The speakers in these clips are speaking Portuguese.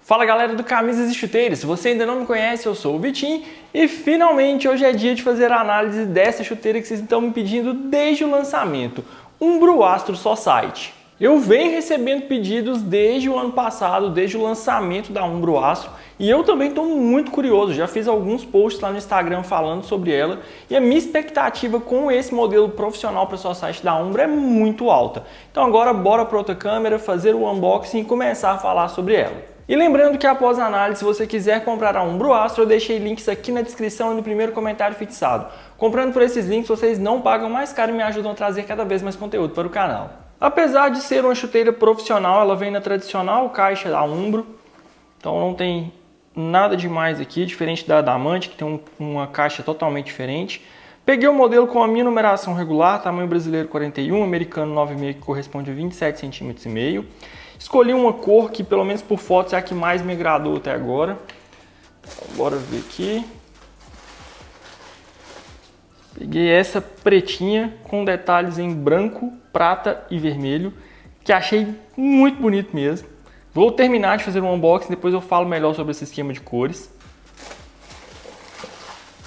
Fala galera do Camisas e Chuteiras, se você ainda não me conhece, eu sou o Vitinho e finalmente hoje é dia de fazer a análise dessa chuteira que vocês estão me pedindo desde o lançamento, Umbro Astro Society. Eu venho recebendo pedidos desde o ano passado, desde o lançamento da Umbro Astro, e eu também estou muito curioso, já fiz alguns posts lá no Instagram falando sobre ela, e a minha expectativa com esse modelo profissional para Society da Umbro é muito alta. Então agora bora para outra câmera, fazer o unboxing e começar a falar sobre ela. E lembrando que após a análise, se você quiser comprar a Umbro Astro, eu deixei links aqui na descrição e no primeiro comentário fixado. Comprando por esses links, vocês não pagam mais caro e me ajudam a trazer cada vez mais conteúdo para o canal. Apesar de ser uma chuteira profissional, ela vem na tradicional caixa da Umbro, então não tem nada demais aqui, diferente da Adamante, que tem uma caixa totalmente diferente. Peguei o modelo com a minha numeração regular, tamanho brasileiro 41, americano 9,5, que corresponde a 27,5 cm. Escolhi uma cor que, pelo menos por fotos, é a que mais me agradou até agora. Então, bora ver aqui. Peguei essa pretinha com detalhes em branco, prata e vermelho, que achei muito bonito mesmo. Vou terminar de fazer um unboxing, depois eu falo melhor sobre esse esquema de cores.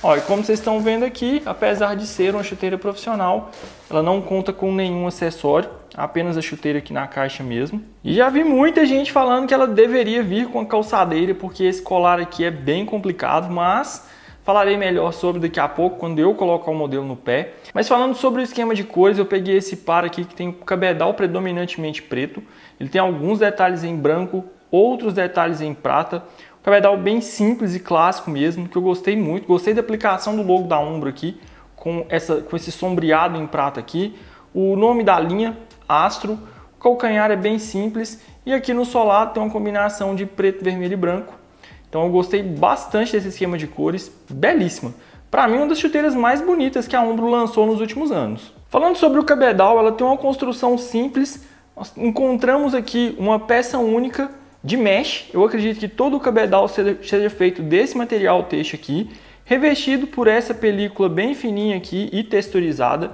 Ó, e como vocês estão vendo aqui, apesar de ser uma chuteira profissional, ela não conta com nenhum acessório, apenas a chuteira aqui na caixa mesmo. E já vi muita gente falando que ela deveria vir com a calçadeira, porque esse colar aqui é bem complicado, mas falarei melhor sobre daqui a pouco, quando eu colocar o modelo no pé. Mas falando sobre o esquema de cores, eu peguei esse par aqui que tem o cabedal predominantemente preto. Ele tem alguns detalhes em branco, outros detalhes em prata. O cabedal bem simples e clássico mesmo, que eu gostei muito. Gostei da aplicação do logo da Umbro aqui, com esse sombreado em prata aqui. O nome da linha, Astro. O calcanhar é bem simples. E aqui no solado tem uma combinação de preto, vermelho e branco. Então eu gostei bastante desse esquema de cores, belíssima. Para mim, uma das chuteiras mais bonitas que a Umbro lançou nos últimos anos. Falando sobre o cabedal, ela tem uma construção simples. Nós encontramos aqui uma peça única de mesh. Eu acredito que todo o cabedal seja feito desse material têxtil aqui, revestido por essa película bem fininha aqui e texturizada.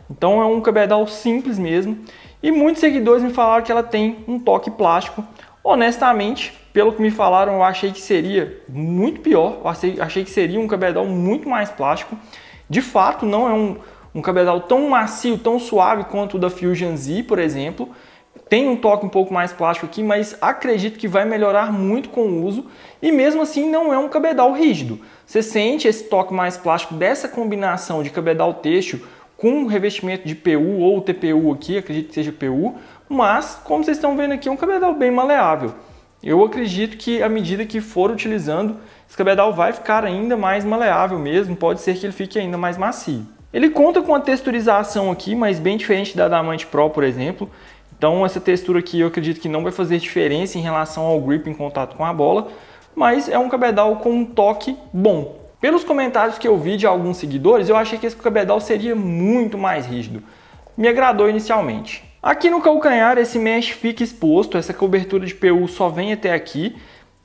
Então é um cabedal simples mesmo. E muitos seguidores me falaram que ela tem um toque plástico. Honestamente, pelo que me falaram, eu achei que seria muito pior. Eu achei que seria um cabedal muito mais plástico. De fato, não é um cabedal tão macio, tão suave quanto o da Fusion Z, por exemplo. Tem um toque um pouco mais plástico aqui, mas acredito que vai melhorar muito com o uso. E mesmo assim não é um cabedal rígido. Você sente esse toque mais plástico dessa combinação de cabedal têxtil com revestimento de PU ou TPU aqui, acredito que seja PU. Mas, como vocês estão vendo aqui, é um cabedal bem maleável. Eu acredito que à medida que for utilizando, esse cabedal vai ficar ainda mais maleável mesmo. Pode ser que ele fique ainda mais macio. Ele conta com a texturização aqui, mas bem diferente da Adamante Pro, por exemplo. Então essa textura aqui eu acredito que não vai fazer diferença em relação ao grip em contato com a bola, mas é um cabedal com um toque bom. Pelos comentários que eu vi de alguns seguidores, eu achei que esse cabedal seria muito mais rígido. Me agradou inicialmente. Aqui no calcanhar esse mesh fica exposto, essa cobertura de PU só vem até aqui.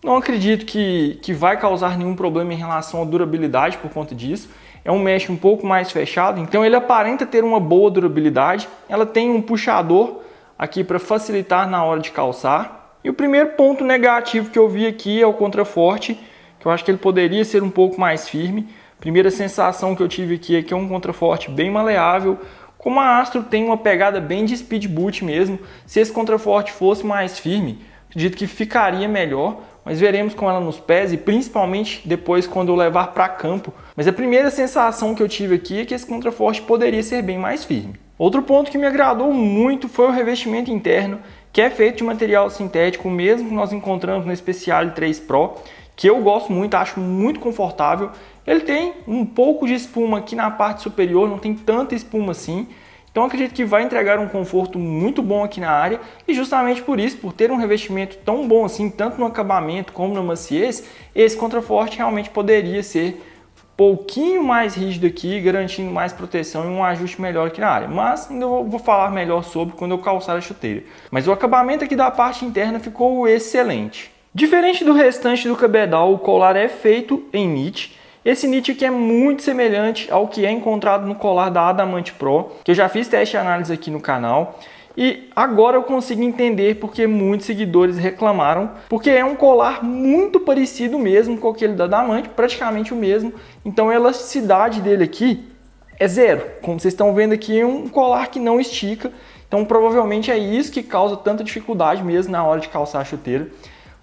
Não acredito que vai causar nenhum problema em relação à durabilidade por conta disso. É um mesh um pouco mais fechado, então ele aparenta ter uma boa durabilidade. Ela tem um puxador aqui para facilitar na hora de calçar. E o primeiro ponto negativo que eu vi aqui é o contraforte, que eu acho que ele poderia ser um pouco mais firme. A primeira sensação que eu tive aqui é que é um contraforte bem maleável. Como a Astro tem uma pegada bem de speed boot mesmo, se esse contraforte fosse mais firme, acredito que ficaria melhor, mas veremos com ela nos pés e principalmente depois quando eu levar para campo. Mas a primeira sensação que eu tive aqui é que esse contraforte poderia ser bem mais firme. Outro ponto que me agradou muito foi o revestimento interno, que é feito de material sintético, mesmo que nós encontramos no Speciale 3 Pro, que eu gosto muito, acho muito confortável. Ele tem um pouco de espuma aqui na parte superior, não tem tanta espuma assim. Então acredito que vai entregar um conforto muito bom aqui na área e justamente por isso, por ter um revestimento tão bom assim, tanto no acabamento como na maciez, esse contraforte realmente poderia ser um pouquinho mais rígido aqui, garantindo mais proteção e um ajuste melhor aqui na área. Mas ainda vou falar melhor sobre quando eu calçar a chuteira. Mas o acabamento aqui da parte interna ficou excelente. Diferente do restante do cabedal, o colar é feito em knit. Esse knit aqui é muito semelhante ao que é encontrado no colar da Adamante Pro, que eu já fiz teste e análise aqui no canal. E agora eu consigo entender porque muitos seguidores reclamaram, porque é um colar muito parecido mesmo com aquele da Damante, praticamente o mesmo. Então a elasticidade dele aqui é zero. Como vocês estão vendo aqui, é um colar que não estica. Então provavelmente é isso que causa tanta dificuldade mesmo na hora de calçar a chuteira.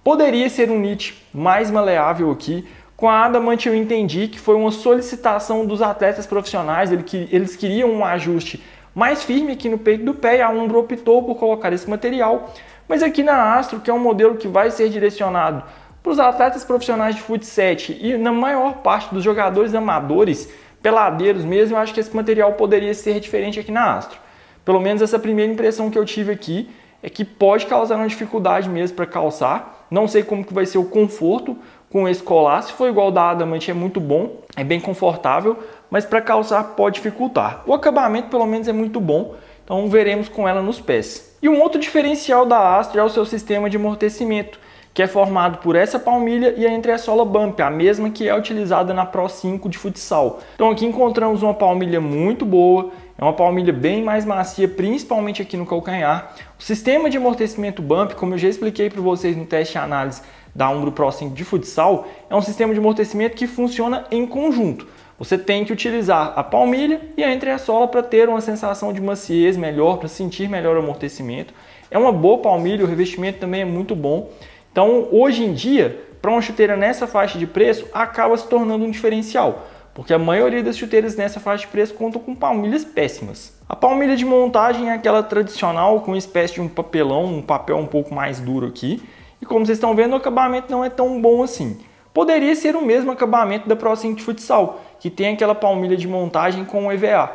Poderia ser um knit mais maleável aqui. Com a Adamant eu entendi que foi uma solicitação dos atletas profissionais, eles queriam um ajuste mais firme aqui no peito do pé e a Umbro optou por colocar esse material. Mas aqui na Astro, que é um modelo que vai ser direcionado para os atletas profissionais de futsal e na maior parte dos jogadores amadores, peladeiros mesmo, eu acho que esse material poderia ser diferente aqui na Astro. Pelo menos essa primeira impressão que eu tive aqui é que pode causar uma dificuldade mesmo para calçar. Não sei como que vai ser o conforto com esse colar. Se for igual da Adamant é muito bom, é bem confortável, mas para calçar pode dificultar. O acabamento pelo menos é muito bom, então veremos com ela nos pés. E um outro diferencial da Astro é o seu sistema de amortecimento, que é formado por essa palmilha e a entressola bump, a mesma que é utilizada na Pro 5 de futsal. Então aqui encontramos uma palmilha muito boa, é uma palmilha bem mais macia, principalmente aqui no calcanhar. O sistema de amortecimento bump, como eu já expliquei para vocês no teste de análise da Umbro Pro 5 de futsal, é um sistema de amortecimento que funciona em conjunto. Você tem que utilizar a palmilha e a entressola para ter uma sensação de maciez melhor, para sentir melhor o amortecimento. É uma boa palmilha, o revestimento também é muito bom. Então, hoje em dia, para uma chuteira nessa faixa de preço, acaba se tornando um diferencial, porque a maioria das chuteiras nessa faixa de preço contam com palmilhas péssimas. A palmilha de montagem é aquela tradicional, com uma espécie de um papelão, um papel um pouco mais duro aqui. E como vocês estão vendo, o acabamento não é tão bom assim. Poderia ser o mesmo acabamento da Pro 5 de futsal, que tem aquela palmilha de montagem com EVA.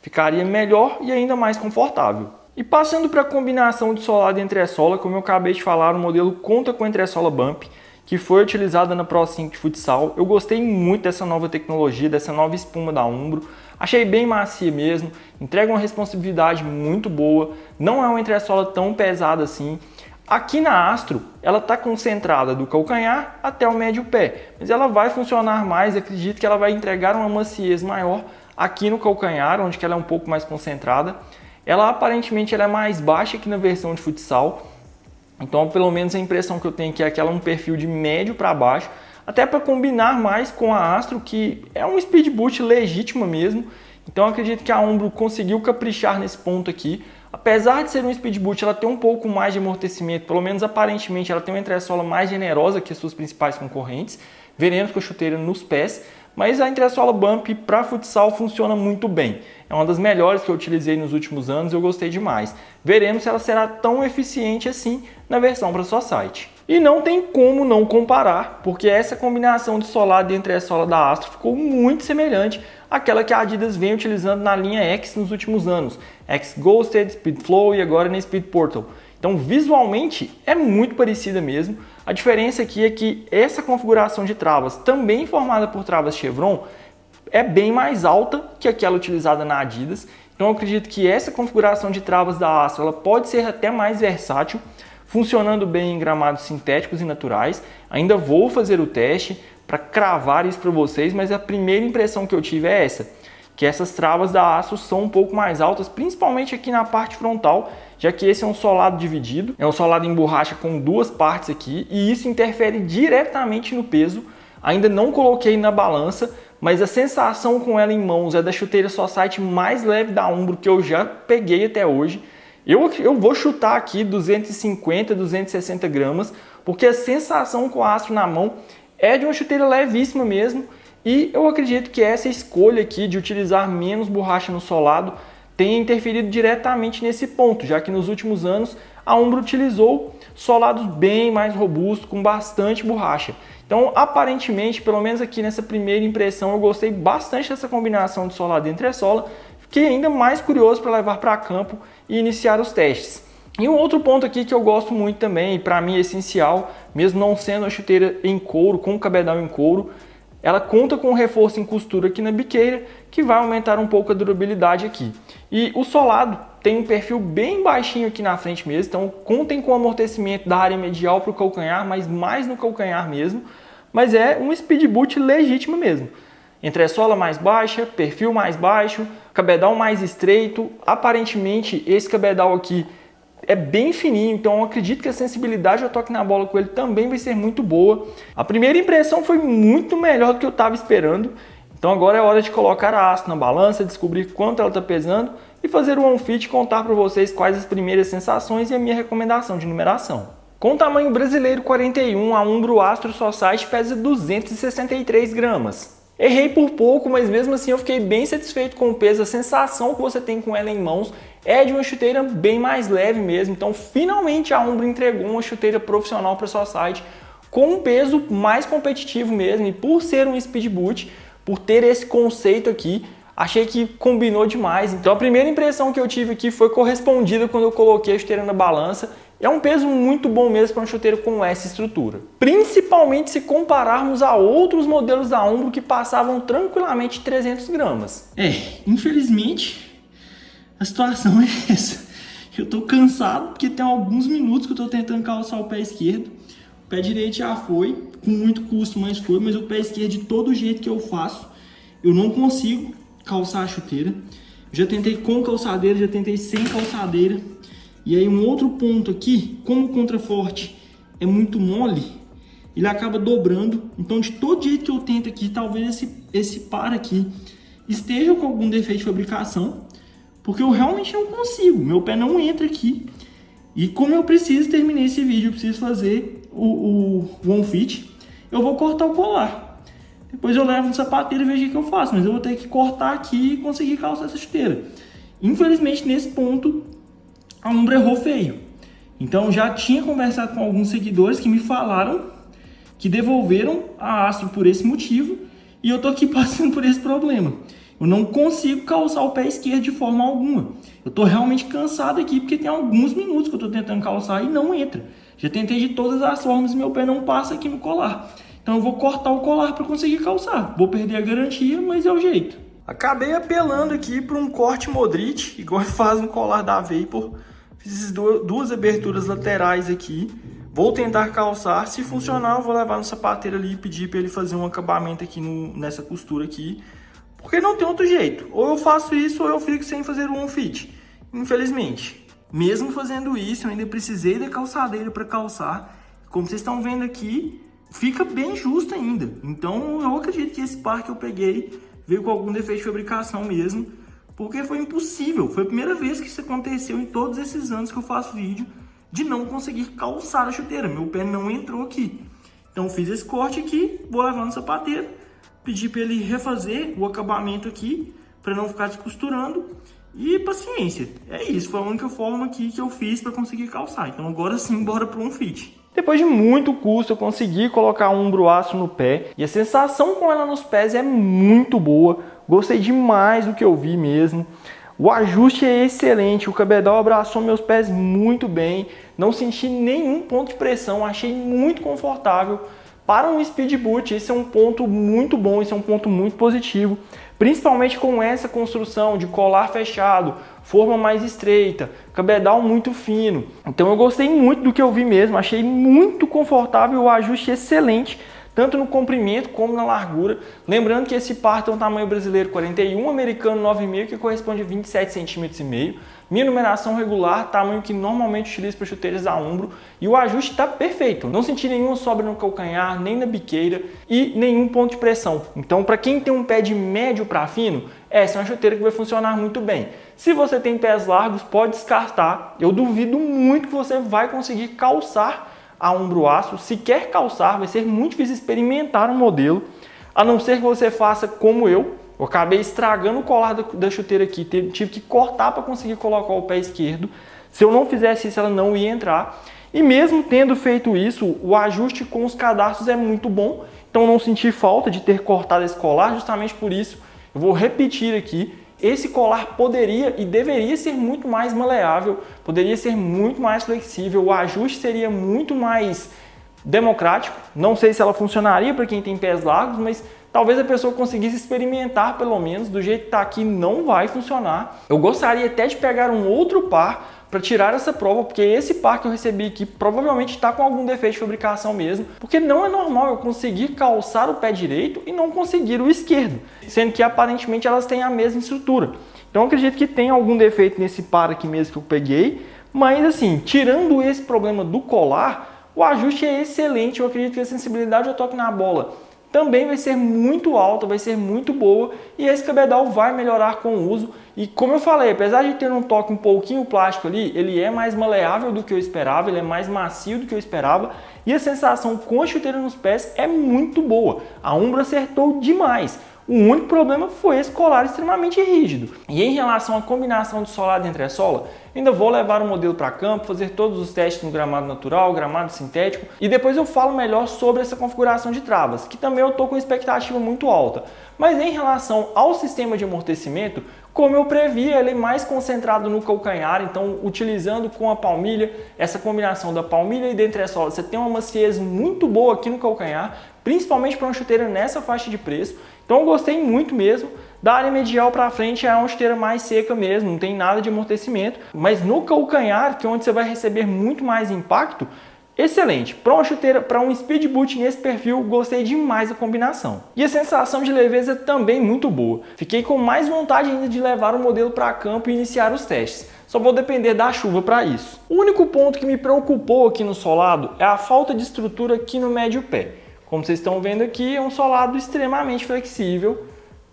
Ficaria melhor e ainda mais confortável. E passando para a combinação de solado e entressola, como eu acabei de falar, o modelo conta com a entressola bump, que foi utilizada na Pro 5 de futsal. Eu gostei muito dessa nova tecnologia, dessa nova espuma da Umbro. Achei bem macia mesmo, entrega uma responsividade muito boa, não é uma entressola tão pesada assim. Aqui na Astro, ela está concentrada do calcanhar até o médio pé, mas ela vai funcionar mais, acredito que ela vai entregar uma maciez maior aqui no calcanhar, onde ela é um pouco mais concentrada. Ela aparentemente ela é mais baixa que na versão de futsal, então pelo menos a impressão que eu tenho aqui é que ela é um perfil de médio para baixo, até para combinar mais com a Astro, que é um speed boot legítima mesmo. Então eu acredito que a Umbro conseguiu caprichar nesse ponto aqui. Apesar de ser um speed boot, ela tem um pouco mais de amortecimento, pelo menos aparentemente ela tem uma entressola mais generosa que as suas principais concorrentes. Veremos com a chuteira nos pés, mas a entressola bump para futsal funciona muito bem. É uma das melhores que eu utilizei nos últimos anos, eu gostei demais. Veremos se ela será tão eficiente assim na versão para society. E não tem como não comparar, porque essa combinação de solado e entressola da Astro ficou muito semelhante àquela que a Adidas vem utilizando na linha X nos últimos anos. X Ghosted, Speed Flow e agora na Speed Portal. Então visualmente é muito parecida mesmo. A diferença aqui é que essa configuração de travas, também formada por travas Chevron, é bem mais alta que aquela utilizada na Adidas. Então eu acredito que essa configuração de travas da Astro ela pode ser até mais versátil, funcionando bem em gramados sintéticos e naturais. Ainda vou fazer o teste para cravar isso para vocês, mas a primeira impressão que eu tive é essa, que essas travas da Astro são um pouco mais altas, principalmente aqui na parte frontal, já que esse é um solado dividido, é um solado em borracha com duas partes aqui, e isso interfere diretamente no peso. Ainda não coloquei na balança, mas a sensação com ela em mãos é da chuteira Society mais leve da Umbro que eu já peguei até hoje. Eu vou chutar aqui 250, 260 gramas, porque a sensação com a Astro na mão é de uma chuteira levíssima mesmo, e eu acredito que essa escolha aqui de utilizar menos borracha no solado tenha interferido diretamente nesse ponto, já que nos últimos anos a Umbro utilizou solados bem mais robustos, com bastante borracha. Então, aparentemente, pelo menos aqui nessa primeira impressão, eu gostei bastante dessa combinação de solado e entressola. Fiquei ainda mais curioso para levar para campo e iniciar os testes. E um outro ponto aqui que eu gosto muito também, e para mim é essencial, mesmo não sendo uma chuteira em couro, com cabedal em couro, ela conta com um reforço em costura aqui na biqueira, que vai aumentar um pouco a durabilidade aqui. E o solado tem um perfil bem baixinho aqui na frente mesmo, então contem com o amortecimento da área medial para o calcanhar, mas mais no calcanhar mesmo. Mas é um speed boot legítimo mesmo. Entressola mais baixa, perfil mais baixo, cabedal mais estreito. Aparentemente esse cabedal aqui é bem fininho, então eu acredito que a sensibilidade ao toque na bola com ele também vai ser muito boa. A primeira impressão foi muito melhor do que eu estava esperando, então agora é hora de colocar a haste na balança, descobrir quanto ela está pesando e fazer o OnFit e contar para vocês quais as primeiras sensações e a minha recomendação de numeração. Com tamanho brasileiro 41, a Umbro Astro Society pesa 263 gramas. Errei por pouco, mas mesmo assim eu fiquei bem satisfeito com o peso. A sensação que você tem com ela em mãos é de uma chuteira bem mais leve mesmo. Então finalmente a Umbro entregou uma chuteira profissional para a Society com um peso mais competitivo mesmo. E por ser um speed boot, por ter esse conceito aqui, achei que combinou demais. Então a primeira impressão que eu tive aqui foi correspondida quando eu coloquei a chuteira na balança. É um peso muito bom mesmo para um chuteiro com essa estrutura. Principalmente se compararmos a outros modelos da Umbro que passavam tranquilamente 300 gramas. Infelizmente, a situação é essa. Eu tô cansado porque tem alguns minutos que eu tô tentando calçar o pé esquerdo. O pé direito já foi, com muito custo, mas foi. Mas o pé esquerdo, de todo jeito que eu faço, eu não consigo calçar a chuteira. Eu já tentei com calçadeira, já tentei sem calçadeira. E aí um outro ponto aqui, como o contraforte é muito mole, ele acaba dobrando. Então de todo jeito que eu tento aqui, talvez esse par aqui esteja com algum defeito de fabricação, porque eu realmente não consigo, meu pé não entra aqui. E como eu preciso terminar esse vídeo, eu preciso fazer o OnFit, eu vou cortar o colar. Depois eu levo no sapateiro e vejo o que eu faço, mas eu vou ter que cortar aqui e conseguir calçar essa chuteira. Infelizmente nesse ponto a Umbro errou feio. Então já tinha conversado com alguns seguidores que me falaram que devolveram a Astro por esse motivo e eu tô aqui passando por esse problema. Eu não consigo calçar o pé esquerdo de forma alguma. Eu tô realmente cansado aqui porque tem alguns minutos que eu tô tentando calçar e não entra. Já tentei de todas as formas e meu pé não passa aqui no colar. Então eu vou cortar o colar para conseguir calçar. Vou perder a garantia, mas é o jeito. Acabei apelando aqui para um corte Modric, igual faz no colar da Vapor. Fiz duas aberturas laterais aqui. Vou tentar calçar. Se funcionar, eu vou levar no sapateiro ali e pedir para ele fazer um acabamento aqui nessa costura aqui. Porque não tem outro jeito. Ou eu faço isso ou eu fico sem fazer o OnFit. Infelizmente. Mesmo fazendo isso, eu ainda precisei da calçadeira para calçar. Como vocês estão vendo aqui, fica bem justo ainda. Então eu acredito que esse par que eu peguei veio com algum defeito de fabricação mesmo. Porque foi impossível, foi a primeira vez que isso aconteceu em todos esses anos que eu faço vídeo de não conseguir calçar a chuteira, meu pé não entrou aqui. Então fiz esse corte aqui, vou levar no sapateiro, pedir para ele refazer o acabamento aqui, para não ficar descosturando e paciência. É isso, foi a única forma aqui que eu fiz para conseguir calçar. Então agora sim, bora para um OnFit. Depois de muito custo, eu consegui colocar um Umbro Astro no pé e a sensação com ela nos pés é muito boa. Gostei demais do que eu vi mesmo. O ajuste é excelente, o cabedal abraçou meus pés muito bem. Não senti nenhum ponto de pressão, achei muito confortável. Para um speed boot, esse é um ponto muito bom, esse é um ponto muito positivo. Principalmente com essa construção de colar fechado, forma mais estreita, cabedal muito fino. Então eu gostei muito do que eu vi mesmo, achei muito confortável, o ajuste excelente, tanto no comprimento como na largura. Lembrando que esse par tem um tamanho brasileiro 41, americano 9,5, que corresponde a 27,5 cm. Minha numeração regular, tamanho que normalmente utilizo para chuteiras da Umbro, e o ajuste está perfeito. Não senti nenhuma sobra no calcanhar, nem na biqueira e nenhum ponto de pressão. Então, para quem tem um pé de médio para fino, essa é uma chuteira que vai funcionar muito bem. Se você tem pés largos, pode descartar. Eu duvido muito que você vai conseguir calçar a Umbro Astro. Se quer calçar, vai ser muito difícil experimentar um modelo, a não ser que você faça como eu. Eu acabei estragando o colar da chuteira aqui, tive que cortar para conseguir colocar o pé esquerdo. Se eu não fizesse isso, ela não ia entrar. E mesmo tendo feito isso, o ajuste com os cadastros é muito bom. Então não senti falta de ter cortado esse colar, justamente por isso eu vou repetir aqui. Esse colar poderia e deveria ser muito mais maleável, poderia ser muito mais flexível, o ajuste seria muito mais democrático. Não sei se ela funcionaria para quem tem pés largos, mas talvez a pessoa conseguisse experimentar pelo menos. Do jeito que está aqui não vai funcionar. Eu gostaria até de pegar um outro par para tirar essa prova, porque esse par que eu recebi aqui provavelmente está com algum defeito de fabricação mesmo, porque não é normal eu conseguir calçar o pé direito e não conseguir o esquerdo, sendo que aparentemente elas têm a mesma estrutura. Então eu acredito que tem algum defeito nesse par aqui mesmo que eu peguei, Mas assim, tirando esse problema do colar, o ajuste é excelente. Eu acredito que a sensibilidade ao toque na bola também vai ser muito alta, vai ser muito boa, e esse cabedal vai melhorar com o uso. E como eu falei, apesar de ter um toque um pouquinho plástico ali, ele é mais maleável do que eu esperava, ele é mais macio do que eu esperava, e a sensação com a chuteira nos pés é muito boa. A Umbro acertou demais. O único problema foi esse colar extremamente rígido. E em relação à combinação de solado e entressola, ainda vou levar o modelo para campo, fazer todos os testes no gramado natural, gramado sintético, e depois eu falo melhor sobre essa configuração de travas, que também eu estou com expectativa muito alta. Mas em relação ao sistema de amortecimento, como eu previa, ele é mais concentrado no calcanhar, então utilizando com a palmilha, essa combinação da palmilha e da entressola, você tem uma maciez muito boa aqui no calcanhar, principalmente para uma chuteira nessa faixa de preço. Então eu gostei muito mesmo. Da área medial para frente é uma chuteira mais seca mesmo, não tem nada de amortecimento, mas no calcanhar, que é onde você vai receber muito mais impacto, excelente. Para uma chuteira, para um speed boot nesse perfil, gostei demais da combinação. E a sensação de leveza também muito boa. Fiquei com mais vontade ainda de levar o modelo para campo e iniciar os testes. Só vou depender da chuva para isso. O único ponto que me preocupou aqui no solado é a falta de estrutura aqui no médio pé. Como vocês estão vendo aqui, é um solado extremamente flexível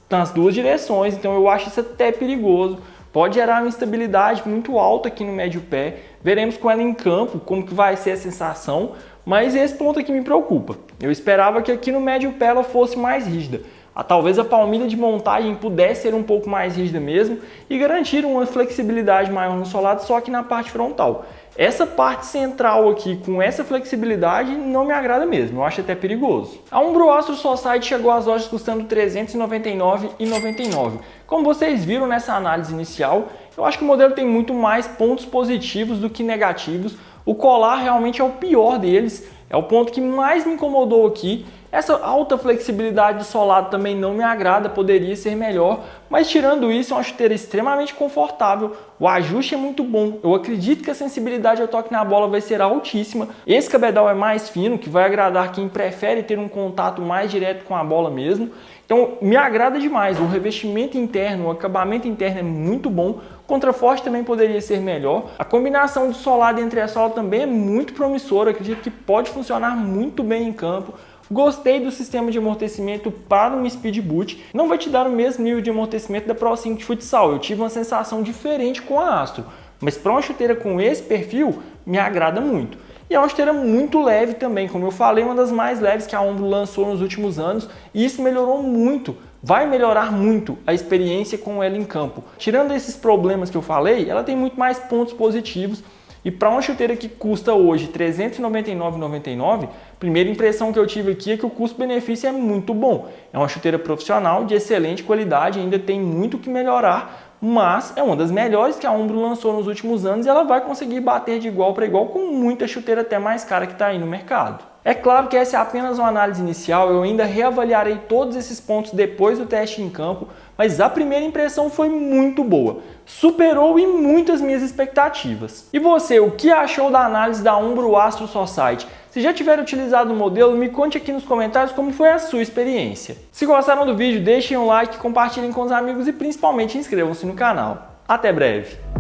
nas duas direções, então eu acho isso até perigoso. Pode gerar uma instabilidade muito alta aqui no médio pé. Veremos com ela em campo como que vai ser a sensação, mas esse ponto aqui me preocupa. Eu esperava que aqui no médio pé ela fosse mais rígida. Talvez a palmilha de montagem pudesse ser um pouco mais rígida mesmo e garantir uma flexibilidade maior no solado só aqui na parte frontal. Essa parte central aqui com essa flexibilidade não me agrada mesmo, eu acho até perigoso. A Umbro Astro Society chegou às lojas custando R$ 399,99. Como vocês viram nessa análise inicial, eu acho que o modelo tem muito mais pontos positivos do que negativos. O colar realmente é o pior deles, é o ponto que mais me incomodou aqui. Essa alta flexibilidade do solado também não me agrada, poderia ser melhor, mas tirando isso é uma chuteira extremamente confortável, o ajuste é muito bom, eu acredito que a sensibilidade ao toque na bola vai ser altíssima, esse cabedal é mais fino, que vai agradar quem prefere ter um contato mais direto com a bola mesmo, então me agrada demais, o revestimento interno, o acabamento interno é muito bom, o contraforte também poderia ser melhor, a combinação de solado e entressola também é muito promissora, acredito que pode funcionar muito bem em campo. Gostei do sistema de amortecimento para um speed boot. Não vai te dar o mesmo nível de amortecimento da Pro 5 de futsal. Eu tive uma sensação diferente com a Astro. Mas para uma chuteira com esse perfil, me agrada muito. E é uma chuteira muito leve também. Como eu falei, uma das mais leves que a Umbro lançou nos últimos anos. E isso melhorou muito. Vai melhorar muito a experiência com ela em campo. Tirando esses problemas que eu falei, ela tem muito mais pontos positivos. E para uma chuteira que custa hoje R$ 399,99, a primeira impressão que eu tive aqui é que o custo-benefício é muito bom. É uma chuteira profissional de excelente qualidade, ainda tem muito que melhorar, mas é uma das melhores que a Umbro lançou nos últimos anos e ela vai conseguir bater de igual para igual com muita chuteira até mais cara que está aí no mercado. É claro que essa é apenas uma análise inicial, eu ainda reavaliarei todos esses pontos depois do teste em campo, mas a primeira impressão foi muito boa, superou em muitas minhas expectativas. E você, o que achou da análise da Umbro Astro Society? Se já tiver utilizado o modelo, me conte aqui nos comentários como foi a sua experiência. Se gostaram do vídeo, deixem um like, compartilhem com os amigos e principalmente inscrevam-se no canal. Até breve!